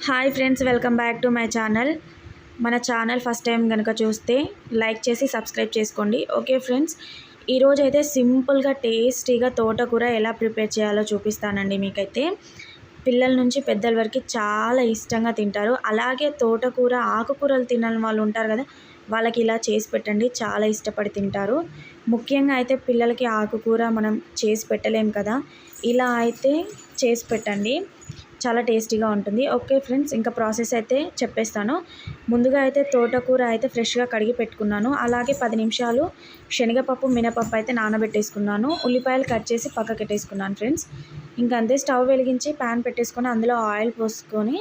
Hi friends, welcome back to my channel. మన channel first time కనుక చూస్తే like చేసి సబ్స్క్రైబ్ చేసుకోండి. ఓకే ఫ్రెండ్స్, ఈరోజు అయితే సింపుల్గా టేస్టీగా తోటకూర ఎలా ప్రిపేర్ చేయాలో చూపిస్తానండి. మీకైతే పిల్లల నుంచి పెద్దల వరకు చాలా ఇష్టంగా తింటారు. అలాగే తోటకూర ఆకుకూరలు తినని వాళ్ళు ఉంటారు కదా, వాళ్ళకి ఇలా చేసి పెట్టండి, చాలా ఇష్టపడి తింటారు. ముఖ్యంగా అయితే పిల్లలకి ఆకుకూర మనం చేసి పెట్టలేం కదా, ఇలా అయితే చేసి పెట్టండి, చాలా టేస్టీగా ఉంటుంది. ఓకే ఫ్రెండ్స్, ఇంకా ప్రాసెస్ అయితే చెప్పేస్తాను. ముందుగా అయితే తోటకూర అయితే ఫ్రెష్గా కడిగి పెట్టుకున్నాను. అలాగే 10 నిమిషాలు శనగపప్పు మినపప్పు అయితే నానబెట్టేసుకున్నాను. ఉల్లిపాయలు కట్ చేసి పక్కకి పెట్టేసుకున్నాను ఫ్రెండ్స్. ఇంకా అంతే, స్టవ్ వెలిగించి ప్యాన్ పెట్టేసుకొని అందులో ఆయిల్ పోసుకొని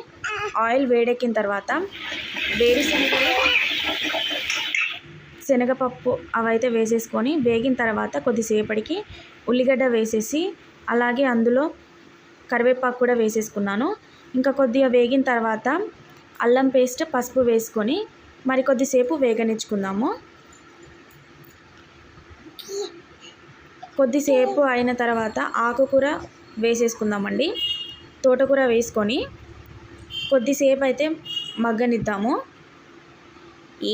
ఆయిల్ వేడెక్కిన తర్వాత వేడి శనగపప్పు అవైతే వేసేసుకొని వేగిన తర్వాత కొద్దిసేపటికి ఉల్లిగడ్డ వేసేసి అలాగే అందులో కరివేపాకు కూడా వేసేసుకున్నాను. ఇంకా కొద్దిగా వేగిన తర్వాత అల్లం పేస్ట్, పసుపు వేసుకొని మరి కొద్దిసేపు వేగనిచ్చుకుందాము. కొద్దిసేపు అయిన తర్వాత ఆకుకూర వేసేసుకుందామండి. తోటకూర వేసుకొని కొద్దిసేపు అయితే మగ్గనిద్దాము.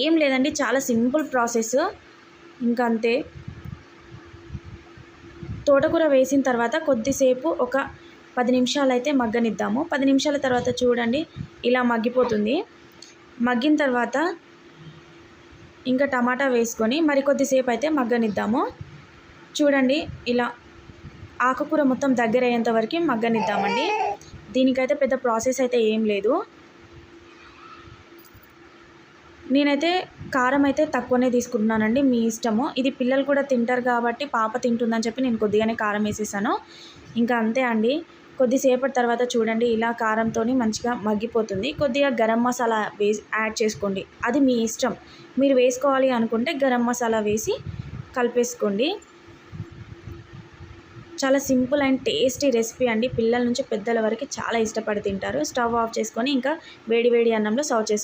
ఏం లేదండి, చాలా సింపుల్ ప్రాసెస్. ఇంకా అంతే, తోటకూర వేసిన తర్వాత కొద్దిసేపు ఒక 10 నిమిషాలు అయితే మగ్గనిద్దాము. 10 నిమిషాల తర్వాత చూడండి, ఇలా మగ్గిపోతుంది. మగ్గిన తర్వాత ఇంకా టమాటా వేసుకొని మరి కొద్దిసేపు అయితే మగ్గనిద్దాము. చూడండి, ఇలా ఆకుకూర మొత్తం దగ్గర అయ్యేంత వరకు మగ్గనిద్దామండి. దీనికైతే పెద్ద ప్రాసెస్ అయితే ఏం లేదు. నేనైతే కారం అయితే తక్కువనే తీసుకుంటున్నానండి, మీ ఇష్టము. ఇది పిల్లలు కూడా తింటారు కాబట్టి పాప తింటుందని చెప్పి నేను కొద్దిగానే కారం వేసేసాను. ఇంకా అంతే అండి. కొద్దిసేపటి తర్వాత చూడండి, ఇలా కారంతో మంచిగా మగ్గిపోతుంది. కొద్దిగా గరం మసాలా యాడ్ చేసుకోండి, అది మీ ఇష్టం. మీరు వేసుకోవాలి అనుకుంటే గరం మసాలా వేసి కలిపేసుకోండి. చాలా సింపుల్ అండ్ టేస్టీ రెసిపీ అండి. పిల్లల నుంచి పెద్దల వరకు చాలా ఇష్టపడి తింటారు. స్టవ్ ఆఫ్ చేసుకొని ఇంకా వేడి వేడి అన్నంలో సర్వ్ చేసుకోండి.